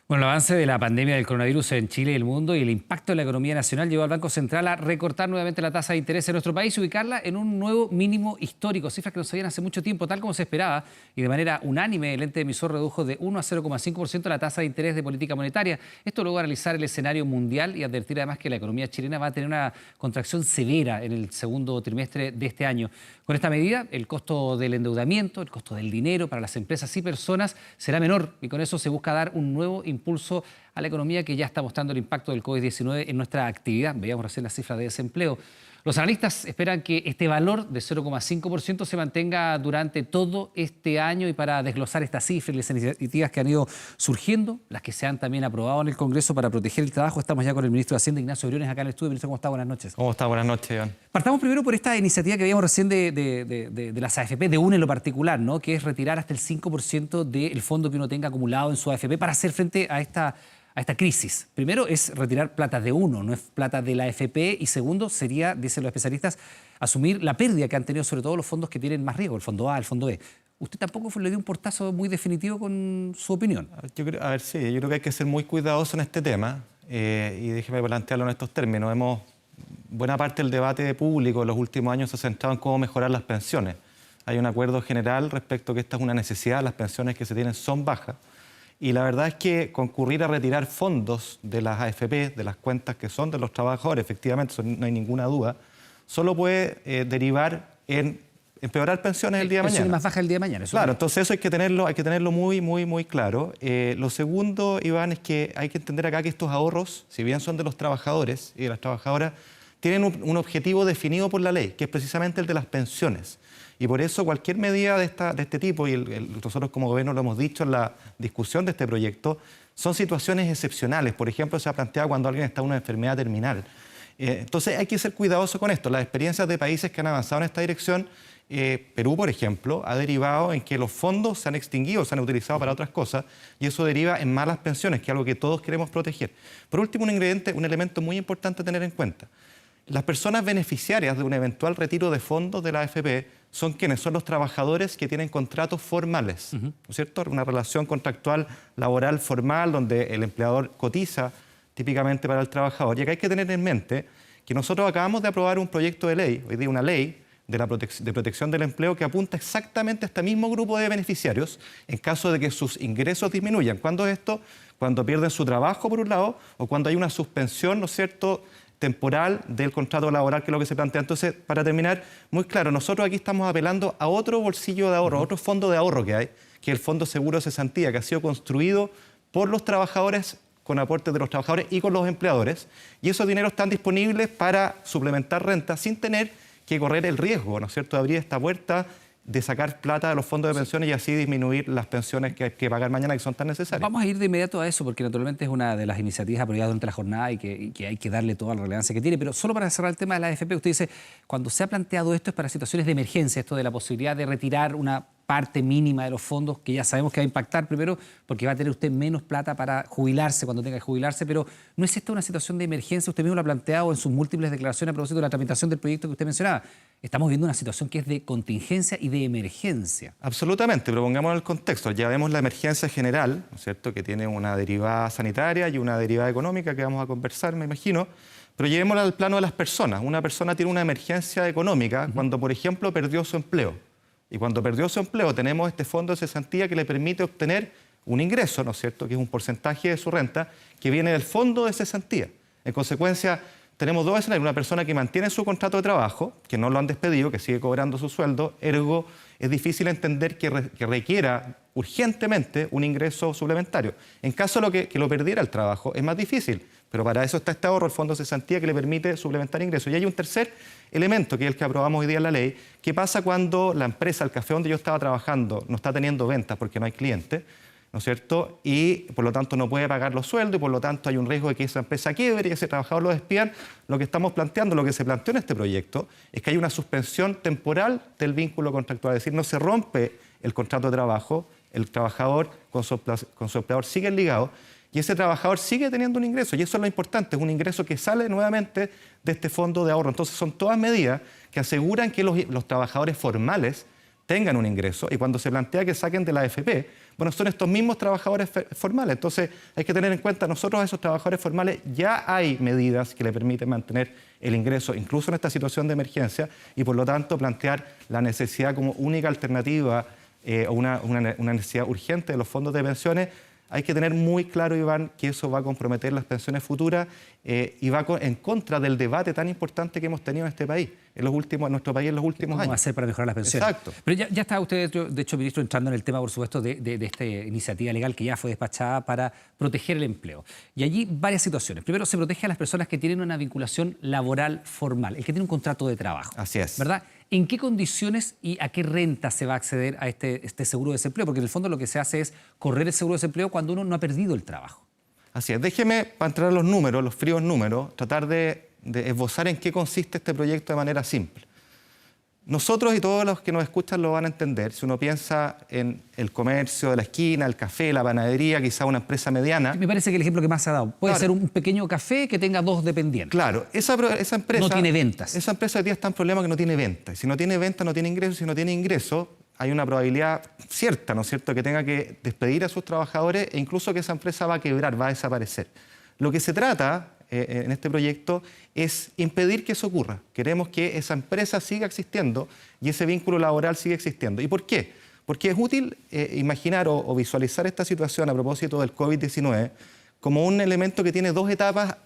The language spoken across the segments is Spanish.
Bueno, el avance de la pandemia del coronavirus en Chile y el mundo y el impacto en la economía nacional llevó al Banco Central a recortar nuevamente la tasa de interés en nuestro país y ubicarla en un nuevo mínimo histórico, cifras que no se veían hace mucho tiempo, tal como se esperaba, y de manera unánime el ente emisor redujo de 1 a 0,5% la tasa de interés de política monetaria. Esto luego de analizar el escenario mundial y advertir además que la economía chilena va a tener una contracción severa en el segundo trimestre de este año. Con esta medida, el costo del endeudamiento, el costo del dinero para las empresas y personas será menor y con eso se busca dar un nuevo impulso a la economía que ya está mostrando el impacto del COVID-19 en nuestra actividad. Veíamos recién las cifras de desempleo. Los analistas esperan que este valor de 0,5% se mantenga durante todo este año y para desglosar estas cifras y las iniciativas que han ido surgiendo, las que se han también aprobado en el Congreso para proteger el trabajo, estamos ya con el ministro de Hacienda, Ignacio Briones, acá en el estudio. Ministro, ¿cómo está? Buenas noches. ¿Cómo está? Buenas noches, Iván. Partamos primero por esta iniciativa que veíamos recién de las AFP, de una en lo particular, ¿no? Que es retirar hasta el 5% del fondo que uno tenga acumulado en su AFP para hacer frente a esta crisis. Primero es retirar plata de uno, no es plata de la AFP, y segundo sería, dicen los especialistas, asumir la pérdida que han tenido sobre todo los fondos que tienen más riesgo, el fondo A, el fondo B. ¿Usted tampoco le dio un portazo muy definitivo con su opinión? Yo creo que hay que ser muy cuidadoso en este tema y déjeme plantearlo en estos términos. Buena parte del debate público en los últimos años se ha centrado en cómo mejorar las pensiones. Hay un acuerdo general respecto a que esta es una necesidad, las pensiones que se tienen son bajas. Y la verdad es que concurrir a retirar fondos de las AFP, de las cuentas que son de los trabajadores, efectivamente, eso no hay ninguna duda, solo puede derivar en empeorar pensiones el día de mañana. Pensiones más bajas el día de mañana. Claro, entonces eso hay que tenerlo muy claro. Lo segundo, Iván, es que hay que entender acá que estos ahorros, si bien son de los trabajadores y de las trabajadoras, tienen un objetivo definido por la ley, que es precisamente el de las pensiones. Y por eso cualquier medida de este tipo, y nosotros como gobierno lo hemos dicho en la discusión de este proyecto, son situaciones excepcionales. Por ejemplo, se ha planteado cuando alguien está en una enfermedad terminal. Entonces hay que ser cuidadoso con esto. Las experiencias de países que han avanzado en esta dirección, Perú, por ejemplo, ha derivado en que los fondos se han extinguido, se han utilizado para otras cosas, y eso deriva en malas pensiones, que es algo que todos queremos proteger. Por último, un elemento muy importante a tener en cuenta. Las personas beneficiarias de un eventual retiro de fondos de la AFP son quienes son los trabajadores que tienen contratos formales, ¿no es cierto? Una relación contractual laboral formal donde el empleador cotiza típicamente para el trabajador. Y acá hay que tener en mente que nosotros acabamos de aprobar un proyecto de ley, hoy día una ley de protección del empleo que apunta exactamente a este mismo grupo de beneficiarios en caso de que sus ingresos disminuyan. ¿Cuándo es esto? Cuando pierden su trabajo, por un lado, o cuando hay una suspensión, ¿no es cierto?, temporal del contrato laboral, que es lo que se plantea. Entonces, para terminar, muy claro, nosotros aquí estamos apelando a otro bolsillo de ahorro, a otro fondo de ahorro que hay, que es el Fondo Seguro de Cesantía, que ha sido construido por los trabajadores, con aportes de los trabajadores y con los empleadores, y esos dineros están disponibles para suplementar renta sin tener que correr el riesgo, ¿no es cierto?, de abrir esta puerta, de sacar plata de los fondos de pensiones y así disminuir las pensiones que hay que pagar mañana, que son tan necesarias. Vamos a ir de inmediato a eso, porque naturalmente es una de las iniciativas apoyadas durante la jornada y que hay que darle toda la relevancia que tiene. Pero solo para cerrar el tema de la AFP, usted dice, cuando se ha planteado esto es para situaciones de emergencia, esto de la posibilidad de retirar una parte mínima de los fondos, que ya sabemos que va a impactar primero, porque va a tener usted menos plata para jubilarse cuando tenga que jubilarse, pero ¿no es esta una situación de emergencia? Usted mismo lo ha planteado en sus múltiples declaraciones a propósito de la tramitación del proyecto que usted mencionaba. Estamos viendo una situación que es de contingencia y de emergencia. Absolutamente, pero pongámoslo en el contexto. Ya vemos la emergencia general, ¿no es cierto?, que tiene una derivada sanitaria y una derivada económica que vamos a conversar, me imagino, pero llevémosla al plano de las personas. Una persona tiene una emergencia económica cuando, por ejemplo, perdió su empleo. Y cuando perdió su empleo tenemos este fondo de cesantía que le permite obtener un ingreso, ¿no es cierto?, que es un porcentaje de su renta que viene del fondo de cesantía. En consecuencia, tenemos dos escenarios. Una persona que mantiene su contrato de trabajo, que no lo han despedido, que sigue cobrando su sueldo, ergo es difícil entender que requiera urgentemente un ingreso suplementario. En caso de que lo perdiera el trabajo, es más difícil, pero para eso está este ahorro, el fondo de cesantía, que le permite suplementar ingresos. Y hay un tercer elemento, que es el que aprobamos hoy día en la ley. ¿Qué pasa cuando la empresa, el café donde yo estaba trabajando, no está teniendo ventas porque no hay clientes, ¿no es cierto?, y por lo tanto no puede pagar los sueldos y por lo tanto hay un riesgo de que esa empresa quiebre y ese trabajador lo despidan? Lo que estamos planteando, lo que se planteó en este proyecto, es que hay una suspensión temporal del vínculo contractual, es decir, no se rompe el contrato de trabajo, el trabajador con su empleador sigue ligado y ese trabajador sigue teniendo un ingreso, y eso es lo importante, es un ingreso que sale nuevamente de este fondo de ahorro. Entonces son todas medidas que aseguran que los trabajadores formales tengan un ingreso, y cuando se plantea que saquen de la AFP, Bueno, son estos mismos trabajadores formales. Entonces, hay que tener en cuenta, nosotros a esos trabajadores formales ya hay medidas que le permiten mantener el ingreso, incluso en esta situación de emergencia, y por lo tanto plantear la necesidad como única alternativa o una necesidad urgente de los fondos de pensiones. Hay que tener muy claro, Iván, que eso va a comprometer las pensiones futuras y va en contra del debate tan importante que hemos tenido en este país, en nuestro país en los últimos años. ¿Cómo va a ser para mejorar las pensiones? Exacto. Pero ya está usted, de hecho, ministro, entrando en el tema, por supuesto, de esta iniciativa legal que ya fue despachada para proteger el empleo. Y allí varias situaciones. Primero, se protege a las personas que tienen una vinculación laboral formal, el que tiene un contrato de trabajo. Así es. ¿Verdad? ¿En qué condiciones y a qué renta se va a acceder a este seguro de desempleo? Porque en el fondo lo que se hace es correr el seguro de desempleo cuando uno no ha perdido el trabajo. Así es. Déjeme, para entrar a los números, los fríos números, tratar de esbozar en qué consiste este proyecto de manera simple. Nosotros y todos los que nos escuchan lo van a entender. Si uno piensa en el comercio de la esquina, el café, la panadería, quizá una empresa mediana. Me parece que el ejemplo que más se ha dado puede ser un pequeño café que tenga 2 dependientes. Claro, esa empresa no tiene ventas. Esa empresa hoy día está en problema que no tiene ventas. Si no tiene ventas, no tiene ingresos. Si no tiene ingresos, hay una probabilidad cierta, ¿no es cierto?, que tenga que despedir a sus trabajadores e incluso que esa empresa va a quebrar, va a desaparecer. Lo que se trata en este proyecto es impedir que eso ocurra. Queremos que esa empresa siga existiendo y ese vínculo laboral siga existiendo. ¿Y por qué? Porque es útil imaginar o visualizar esta situación a propósito del COVID-19 como un elemento que tiene 2 etapas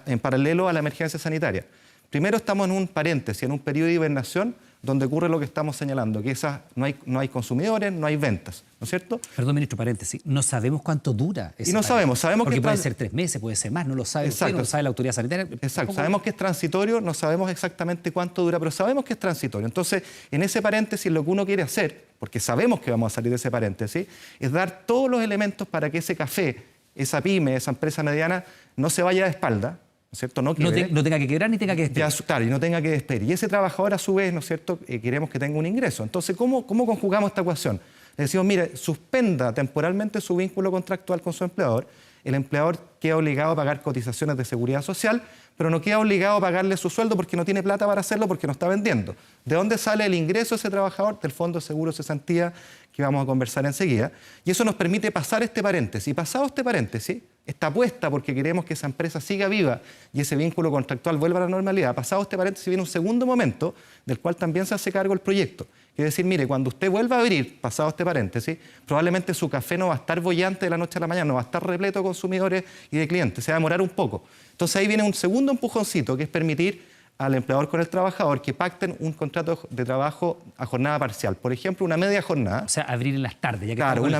en paralelo a la emergencia sanitaria. Primero estamos en un paréntesis, en un periodo de hibernación donde ocurre lo que estamos señalando, que no hay consumidores, no hay ventas, ¿no es cierto? Perdón, ministro, paréntesis. No sabemos cuánto dura ese Y no sabemos porque que puede ser 3 meses, puede ser más, no lo sabe usted, no lo sabe la autoridad sanitaria. Exacto, sabemos que es transitorio, no sabemos exactamente cuánto dura, pero sabemos que es transitorio. Entonces, en ese paréntesis lo que uno quiere hacer, porque sabemos que vamos a salir de ese paréntesis, es dar todos los elementos para que ese café, esa pyme, esa empresa mediana, no se vaya de espalda, ¿no es cierto? No tenga que quebrar ni tenga que despedir. Claro, y no tenga que despedir. Y ese trabajador, a su vez, ¿no es cierto?, queremos que tenga un ingreso. Entonces, ¿cómo conjugamos esta ecuación? Le decimos, mire, suspenda temporalmente su vínculo contractual con su empleador. El empleador queda obligado a pagar cotizaciones de seguridad social, pero no queda obligado a pagarle su sueldo porque no tiene plata para hacerlo, porque no está vendiendo. ¿De dónde sale el ingreso de ese trabajador? Del Fondo de Seguro Cesantía, que vamos a conversar enseguida. Y eso nos permite pasar este paréntesis. Y pasado este paréntesis, esta apuesta porque queremos que esa empresa siga viva y ese vínculo contractual vuelva a la normalidad. Pasado este paréntesis viene un segundo momento del cual también se hace cargo el proyecto. Es decir, mire, cuando usted vuelva a abrir, pasado este paréntesis, probablemente su café no va a estar bollante de la noche a la mañana, no va a estar repleto de consumidores y de clientes, se va a demorar un poco. Entonces ahí viene un segundo empujoncito, que es permitir al empleador con el trabajador que pacten un contrato de trabajo a jornada parcial. Por ejemplo, una media jornada. O sea, abrir en las tardes. Ya que claro, el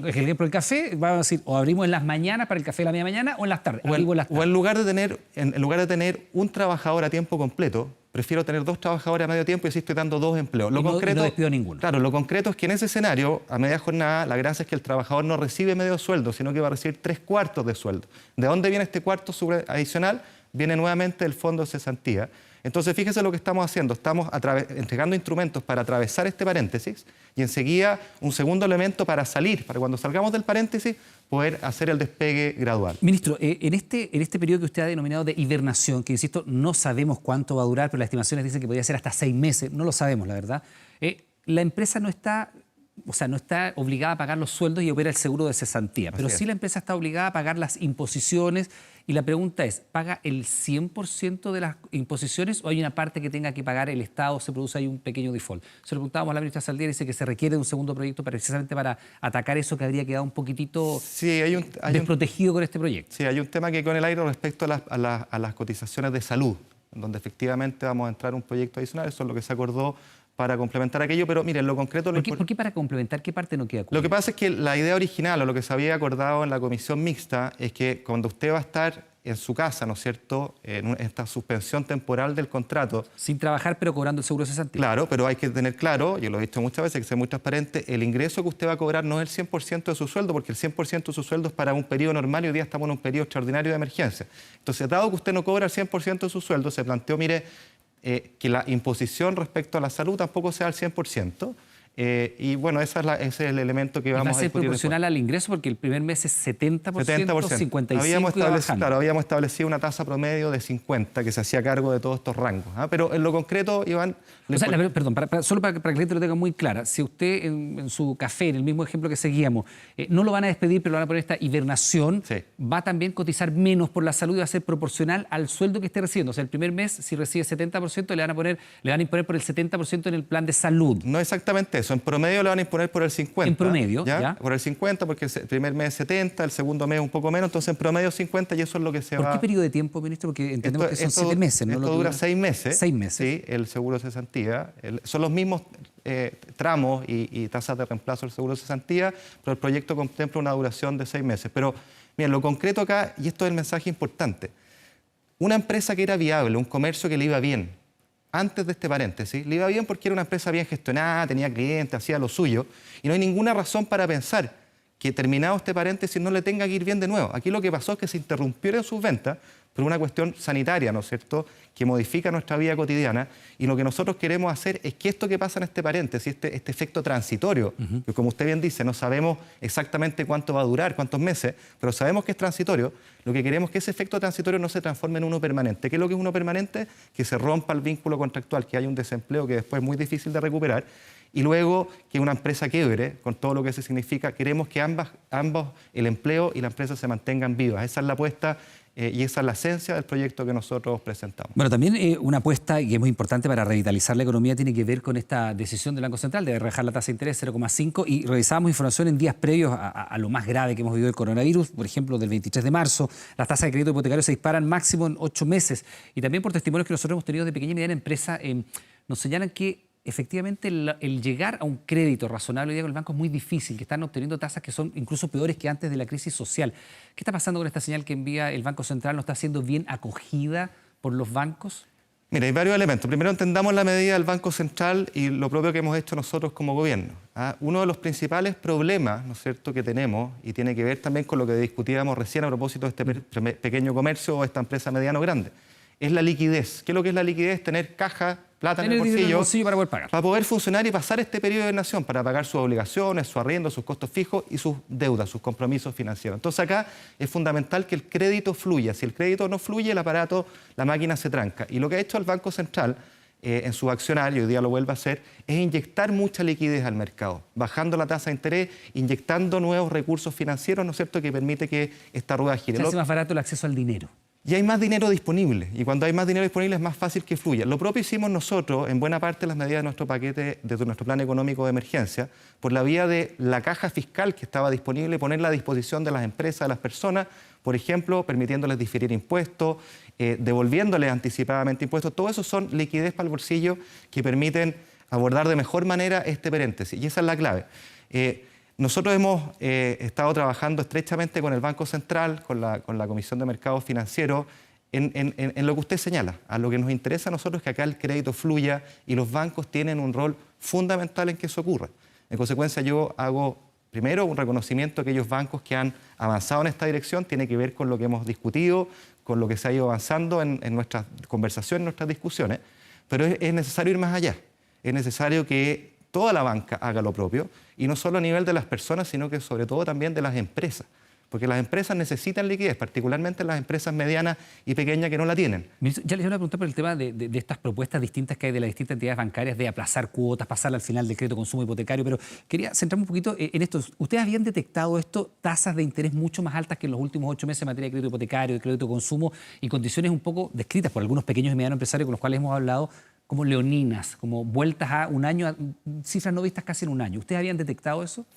ejemplo del café, vamos a decir, o abrimos en las mañanas para el café de la media mañana o en las tardes. O en lugar de tener un trabajador a tiempo completo, prefiero tener 2 trabajadores a medio tiempo y así estoy dando 2 empleos. No despido ninguno. Claro, lo concreto es que en ese escenario, a media jornada, la gracia es que el trabajador no recibe medio sueldo, sino que va a recibir 3/4 de sueldo. ¿De dónde viene este cuarto adicional? Viene nuevamente del Fondo de Cesantía. Entonces, fíjese lo que estamos haciendo. Estamos entregando instrumentos para atravesar este paréntesis y enseguida un segundo elemento para salir, para cuando salgamos del paréntesis, poder hacer el despegue gradual. Ministro, en este periodo que usted ha denominado de hibernación, que insisto, no sabemos cuánto va a durar, pero las estimaciones dicen que podría ser hasta 6 meses, no lo sabemos, la verdad, la empresa no está obligada a pagar los sueldos y opera el seguro de cesantía, pero sí la empresa está obligada a pagar las imposiciones y la pregunta es, ¿paga el 100% de las imposiciones o hay una parte que tenga que pagar el Estado, se produce ahí un pequeño default? Se lo preguntábamos a la ministra Saldívar y dice que se requiere de un segundo proyecto precisamente para atacar eso que habría quedado un poquitito desprotegido con este proyecto. Sí, hay un tema que con el aire respecto a las cotizaciones de salud, donde efectivamente vamos a entrar un proyecto adicional, eso es lo que se acordó para complementar aquello, pero miren, lo concreto... ¿Por qué para complementar? ¿Qué parte no queda cubierta? Lo que pasa es que la idea original o lo que se había acordado en la comisión mixta es que cuando usted va a estar en su casa, ¿no es cierto?, en esta suspensión temporal del contrato... Sin trabajar, pero cobrando el seguro de cesantía. Claro, pero hay que tener claro, yo lo he dicho muchas veces, hay que ser muy transparente, el ingreso que usted va a cobrar no es el 100% de su sueldo, porque el 100% de su sueldo es para un periodo normal y hoy día estamos en un periodo extraordinario de emergencia. Entonces, dado que usted no cobra el 100% de su sueldo, se planteó, mire, que la imposición respecto a la salud tampoco sea al 100%, Y bueno, ese es el elemento que vamos a discutir. ¿Va a ser proporcional al ingreso? Porque el primer mes es 70%, 55% habíamos establecido una tasa promedio de 50 que se hacía cargo de todos estos rangos. Pero en lo concreto, Iván... Perdón, solo para que la gente lo tenga muy clara. Si usted en su café, en el mismo ejemplo que seguíamos, no lo van a despedir, pero lo van a poner esta hibernación, sí, va a también cotizar menos por la salud y va a ser proporcional al sueldo que esté recibiendo. O sea, el primer mes, si recibe 70%, le van a imponer por el 70% en el plan de salud. No exactamente eso. En promedio le van a imponer por el 50%. En promedio, ¿ya? Por el 50%, porque el primer mes 70%, el segundo mes un poco menos, entonces en promedio 50% y eso es lo que se va... ¿Por qué periodo de tiempo, ministro? Porque entendemos que son 7 meses, ¿no? Esto dura 6 meses. 6 meses. Sí, el seguro de cesantía. Son los mismos tramos y tasas de reemplazo del seguro de cesantía, pero el proyecto contempla una duración de 6 meses. Pero, miren, lo concreto acá, y esto es el mensaje importante, una empresa que era viable, un comercio que le iba bien, antes de este paréntesis, le iba bien porque era una empresa bien gestionada, tenía clientes, hacía lo suyo, y no hay ninguna razón para pensar que terminado este paréntesis no le tenga que ir bien de nuevo. Aquí lo que pasó es que se interrumpieron sus ventas por una cuestión sanitaria, ¿no es cierto?, que modifica nuestra vida cotidiana, y lo que nosotros queremos hacer es que esto que pasa en este paréntesis, este efecto transitorio, que como usted bien dice, no sabemos exactamente cuánto va a durar, cuántos meses, pero sabemos que es transitorio, lo que queremos es que ese efecto transitorio no se transforme en uno permanente. ¿Qué es lo que es uno permanente? Que se rompa el vínculo contractual, que haya un desempleo que después es muy difícil de recuperar, y luego que una empresa quiebre, con todo lo que eso significa. Queremos que ambos, el empleo y la empresa, se mantengan vivas. Esa es la apuesta y esa es la esencia del proyecto que nosotros presentamos. Bueno, también una apuesta que es muy importante para revitalizar la economía tiene que ver con esta decisión del Banco Central de rebajar la tasa de interés 0,5, y revisábamos información en días previos a lo más grave que hemos vivido el coronavirus, por ejemplo, del 23 de marzo, las tasas de crédito hipotecario se disparan máximo en 8 meses, y también por testimonios que nosotros hemos tenido de pequeña y mediana empresa, nos señalan que efectivamente el llegar a un crédito razonable hoy día con el banco es muy difícil, que están obteniendo tasas que son incluso peores que antes de la crisis social. ¿Qué está pasando con esta señal que envía el Banco Central? ¿No está siendo bien acogida por los bancos? Mira, hay varios elementos. Primero, entendamos la medida del Banco Central y lo propio que hemos hecho nosotros como gobierno. Uno de los principales problemas, ¿no es cierto?, que tenemos, y tiene que ver también con lo que discutíamos recién a propósito de este pequeño comercio o esta empresa mediano grande, es la liquidez. ¿Qué es lo que es la liquidez? Tener caja, plata en el bolsillo para poder pagar. Para poder funcionar y pasar este periodo de nación, para pagar sus obligaciones, su arriendo, sus costos fijos y sus deudas, sus compromisos financieros. Entonces acá es fundamental que el crédito fluya. Si el crédito no fluye, el aparato, la máquina se tranca. Y lo que ha hecho el Banco Central en su accionar, y hoy día lo vuelve a hacer, es inyectar mucha liquidez al mercado, bajando la tasa de interés, inyectando nuevos recursos financieros, ¿no es cierto?, que permite que esta rueda gire. Se hace más barato el acceso al dinero. Y hay más dinero disponible, y cuando hay más dinero disponible es más fácil que fluya. Lo propio hicimos nosotros, en buena parte, las medidas de nuestro paquete, de nuestro plan económico de emergencia, por la vía de la caja fiscal que estaba disponible, ponerla a disposición de las empresas, de las personas, por ejemplo, permitiéndoles diferir impuestos, devolviéndoles anticipadamente impuestos. Todo eso son liquidez para el bolsillo que permiten abordar de mejor manera este paréntesis, y esa es la clave. Nosotros hemos estado trabajando estrechamente con el Banco Central, con la Comisión de Mercados Financieros, en lo que usted señala. A lo que nos interesa a nosotros es que acá el crédito fluya, y los bancos tienen un rol fundamental en que eso ocurra. En consecuencia, yo hago primero un reconocimiento a aquellos bancos que han avanzado en esta dirección. Tiene que ver con lo que hemos discutido, con lo que se ha ido avanzando en nuestras conversaciones, en nuestras discusiones, pero es necesario ir más allá. Es necesario que toda la banca haga lo propio, y no solo a nivel de las personas, sino que sobre todo también de las empresas, porque las empresas necesitan liquidez, particularmente las empresas medianas y pequeñas que no la tienen. Ya les voy a preguntar por el tema de estas propuestas distintas que hay de las distintas entidades bancarias de aplazar cuotas, pasar al final del crédito de consumo hipotecario, pero quería centrarme un poquito en esto. ¿Ustedes habían detectado esto, tasas de interés mucho más altas que en los últimos 8 meses en materia de crédito hipotecario, de crédito de consumo, y condiciones un poco descritas por algunos pequeños y medianos empresarios con los cuales hemos hablado, como leoninas, como vueltas a un año, cifras no vistas casi en un año? ¿Ustedes habían detectado eso?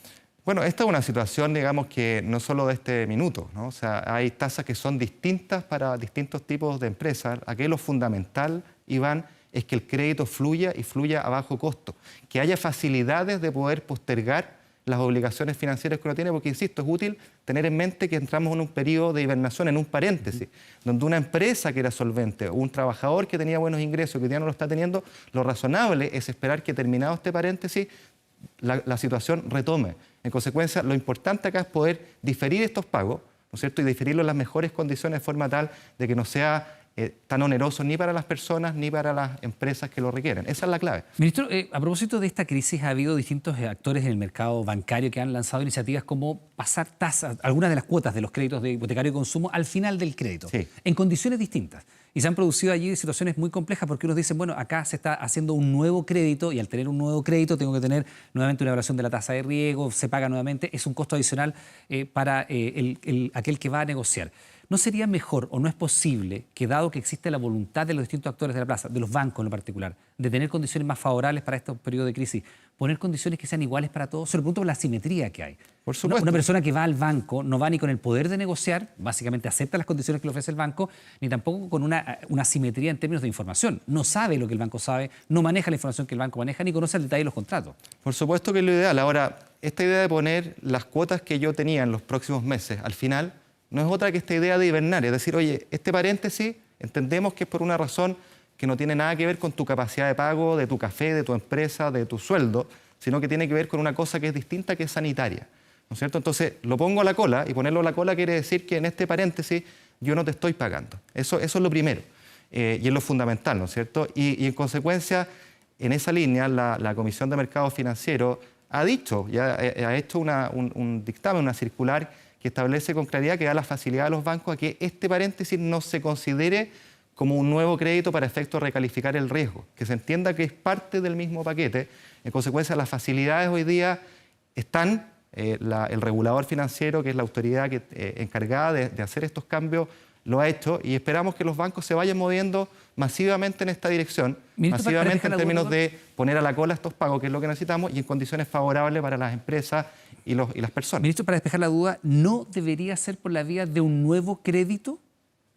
Bueno, esta es una situación, digamos, que no solo de este minuto, ¿no? O sea, hay tasas que son distintas para distintos tipos de empresas. Aquí lo fundamental, Iván, es que el crédito fluya, y fluya a bajo costo. Que haya facilidades de poder postergar las obligaciones financieras que uno tiene, porque, insisto, es útil tener en mente que entramos en un periodo de hibernación, en un paréntesis, donde una empresa que era solvente, o un trabajador que tenía buenos ingresos, que ya no lo está teniendo, lo razonable es esperar que, terminado este paréntesis, la situación retome. En consecuencia, lo importante acá es poder diferir estos pagos, ¿no es cierto?, y diferirlo en las mejores condiciones, de forma tal de que no sea tan onerosos ni para las personas ni para las empresas que lo requieren. Esa es la clave. Ministro, a propósito de esta crisis, ha habido distintos actores en el mercado bancario que han lanzado iniciativas como pasar tasas, algunas de las cuotas de los créditos de hipotecario de consumo al final del crédito, Sí. en condiciones distintas. Y se han producido allí situaciones muy complejas porque unos dicen, bueno, acá se está haciendo un nuevo crédito y al tener un nuevo crédito tengo que tener nuevamente una evaluación de la tasa de riesgo, se paga nuevamente, es un costo adicional para aquel que va a negociar. ¿No sería mejor o no es posible que, dado que existe la voluntad de los distintos actores de la plaza, de los bancos en lo particular, de tener condiciones más favorables para estos periodos de crisis, poner condiciones que sean iguales para todos? Se lo pregunto por la asimetría que hay. Por supuesto. Una persona que va al banco no va ni con el poder de negociar, básicamente acepta las condiciones que le ofrece el banco, ni tampoco con una asimetría en términos de información. No sabe lo que el banco sabe, no maneja la información que el banco maneja, ni conoce el detalle de los contratos. Por supuesto que es lo ideal. Ahora, esta idea de poner las cuotas que yo tenía en los próximos meses al final no es otra que esta idea de hibernar. Es decir, oye, este paréntesis entendemos que es por una razón que no tiene nada que ver con tu capacidad de pago, de tu café, de tu empresa, de tu sueldo, sino que tiene que ver con una cosa que es distinta, que es sanitaria. ¿No es cierto? Entonces, lo pongo a la cola, y ponerlo a la cola quiere decir que en este paréntesis yo no te estoy pagando. Eso es lo primero, y es lo fundamental, ¿no es cierto? Y en consecuencia, en esa línea, la Comisión de Mercados Financieros ha dicho, ya ha hecho un dictamen, una circular, que establece con claridad que da la facilidad a los bancos a que este paréntesis no se considere como un nuevo crédito para efecto de recalificar el riesgo, que se entienda que es parte del mismo paquete. En consecuencia, las facilidades hoy día están, el regulador financiero, que es la autoridad encargada de hacer estos cambios, lo ha hecho, y esperamos que los bancos se vayan moviendo masivamente en esta dirección, Ministro, masivamente en términos de... de poner a la cola estos pagos, que es lo que necesitamos, y en condiciones favorables para las empresas y las personas. Ministro, para despejar la duda, ¿no debería ser por la vía de un nuevo crédito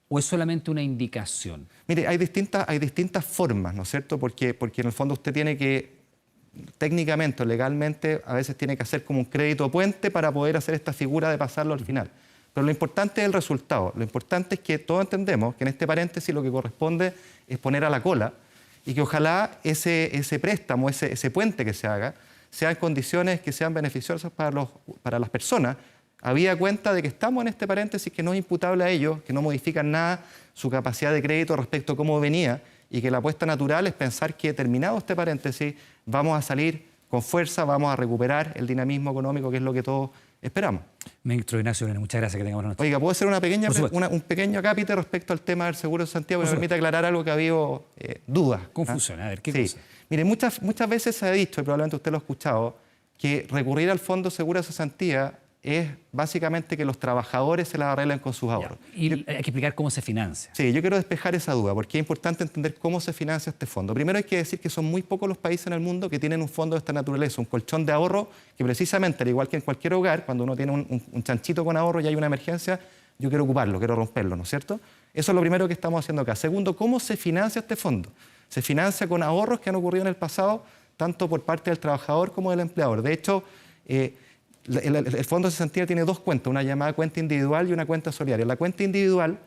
o es solamente una indicación? Mire, hay distintas formas, ¿no es cierto? Porque en el fondo usted tiene que, técnicamente o legalmente, a veces tiene que hacer como un crédito puente para poder hacer esta figura de pasarlo al final. Pero lo importante es el resultado. Lo importante es que todos entendemos que en este paréntesis lo que corresponde es poner a la cola y que ojalá ese préstamo, ese puente que se haga, sean condiciones que sean beneficiosas para las personas, habida cuenta de que estamos en este paréntesis que no es imputable a ellos, que no modifican nada su capacidad de crédito respecto a cómo venía, y que la apuesta natural es pensar que, terminado este paréntesis, vamos a salir con fuerza, vamos a recuperar el dinamismo económico, que es lo que todos esperamos. Ministro Ignacio Brenes, muchas gracias, que tengamos una noche. Oiga, ¿puedo hacer un pequeño acápite respecto al tema del seguro de Santiago, que me permite aclarar algo que ha habido dudas? Confusión, a ver, ¿qué Sí. cosa? Mire, muchas veces se ha dicho, y probablemente usted lo ha escuchado, que recurrir al Fondo Seguro de Cesantía es básicamente que los trabajadores se las arreglen con sus ahorros. Y hay que explicar cómo se financia. Sí, yo quiero despejar esa duda, porque es importante entender cómo se financia este fondo. Primero hay que decir que son muy pocos los países en el mundo que tienen un fondo de esta naturaleza, un colchón de ahorro que precisamente, al igual que en cualquier hogar, cuando uno tiene un chanchito con ahorro y hay una emergencia, yo quiero ocuparlo, quiero romperlo, ¿no es cierto? Eso es lo primero que estamos haciendo acá. Segundo, ¿cómo se financia este fondo? Se financia con ahorros que han ocurrido en el pasado, tanto por parte del trabajador como del empleador. De hecho, el Fondo de Cesantía tiene dos cuentas, una llamada cuenta individual y una cuenta solidaria. La cuenta individual,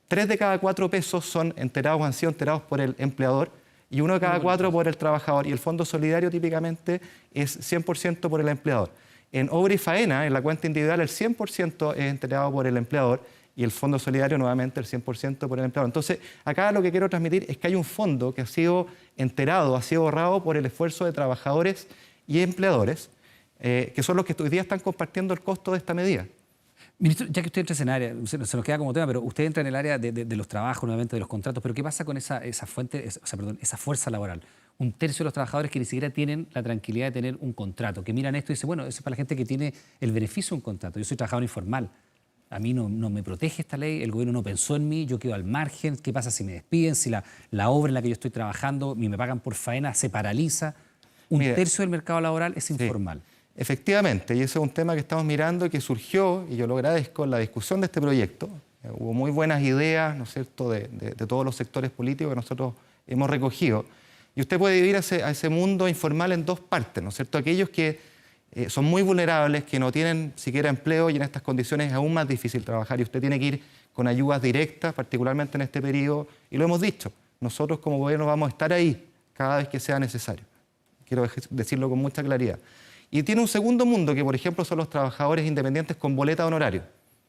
3 de cada 4 pesos son enterados o han sido enterados por el empleador y 1 de cada 4 por el trabajador. Y el Fondo Solidario típicamente es 100% por el empleador. En obra y faena, en la cuenta individual, el 100% es enterado por el empleador y el Fondo Solidario nuevamente el 100% por el empleador. Entonces, acá lo que quiero transmitir es que hay un fondo que ha sido enterado, ha sido ahorrado por el esfuerzo de trabajadores y empleadores, que son los que hoy día están compartiendo el costo de esta medida. Ministro, ya que usted entra en ese área, se nos queda como tema, pero usted entra en el área de los trabajos, nuevamente de los contratos, pero ¿qué pasa con esa fuerza laboral? Un tercio de los trabajadores que ni siquiera tienen la tranquilidad de tener un contrato, que miran esto y dicen, bueno, eso es para la gente que tiene el beneficio de un contrato. Yo soy trabajador informal, a mí no me protege esta ley, el gobierno no pensó en mí, yo quedo al margen, ¿qué pasa si me despiden? Si la obra en la que yo estoy trabajando y me pagan por faena se paraliza. Un tercio del mercado laboral es informal. Sí. Efectivamente, y ese es un tema que estamos mirando y que surgió, y yo lo agradezco, en la discusión de este proyecto. Hubo muy buenas ideas, ¿no es cierto?, de todos los sectores políticos que nosotros hemos recogido. Y usted puede dividir a ese mundo informal en dos partes, ¿no es cierto? Aquellos que son muy vulnerables, que no tienen siquiera empleo y en estas condiciones es aún más difícil trabajar. Y usted tiene que ir con ayudas directas, particularmente en este periodo. Y lo hemos dicho, nosotros como gobierno vamos a estar ahí cada vez que sea necesario. Quiero decirlo con mucha claridad. Y tiene un segundo mundo, que por ejemplo son los trabajadores independientes con boleta de honorario,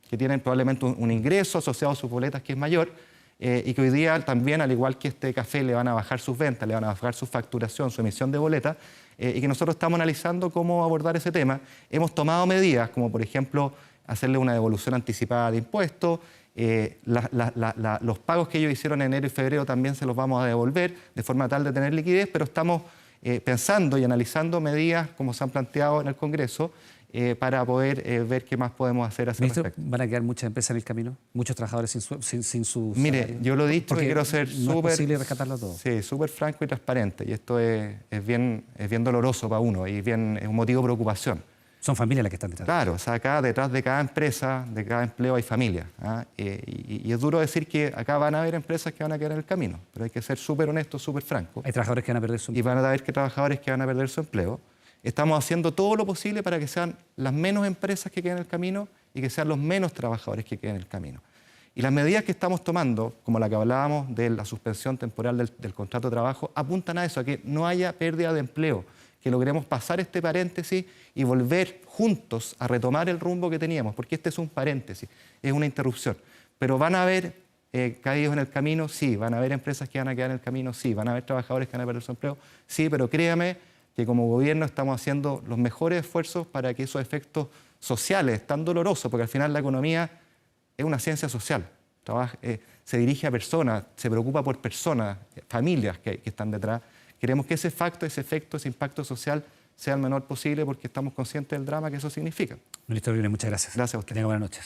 que tienen probablemente un ingreso asociado a sus boletas que es mayor, y que hoy día también, al igual que este café, le van a bajar sus ventas, le van a bajar su facturación, su emisión de boletas, y que nosotros estamos analizando cómo abordar ese tema. Hemos tomado medidas, como por ejemplo hacerle una devolución anticipada de impuestos. Los pagos que ellos hicieron en enero y febrero también se los vamos a devolver de forma tal de tener liquidez, pero estamos pensando y analizando medidas como se han planteado en el Congreso para poder ver qué más podemos hacer al Ministro, respecto. ¿van a quedar muchas empresas en el camino? ¿Muchos trabajadores sin su Mire, salario? yo lo he dicho Porque que quiero ser no es súper... posible rescatarlo todo. Sí, súper franco y transparente. Y esto es bien doloroso para uno y es un motivo de preocupación. Son familias las que están detrás. Claro, o sea, acá detrás de cada empresa, de cada empleo hay familia. ¿Ah? Y es duro decir que acá van a haber empresas que van a quedar en el camino, pero hay que ser súper honestos, súper francos. Hay trabajadores que van a perder su Y empleo. van a haber trabajadores que van a perder su empleo. Estamos haciendo todo lo posible para que sean las menos empresas que queden en el camino y que sean los menos trabajadores que queden en el camino. Y las medidas que estamos tomando, como la que hablábamos de la suspensión temporal del contrato de trabajo, apuntan a eso, a que no haya pérdida de empleo, que logremos pasar este paréntesis y volver juntos a retomar el rumbo que teníamos, porque este es un paréntesis, es una interrupción. Pero van a haber caídos en el camino, sí, van a haber empresas que van a quedar en el camino, sí, van a haber trabajadores que van a perder su empleo, sí, pero créame que como gobierno estamos haciendo los mejores esfuerzos para que esos efectos sociales tan dolorosos, porque al final la economía es una ciencia social, se dirige a personas, se preocupa por personas, familias que están detrás. Queremos que ese efecto, ese impacto social sea el menor posible porque estamos conscientes del drama que eso significa. Ministro Briones, muchas gracias. Gracias a usted. Que tenga buenas noches.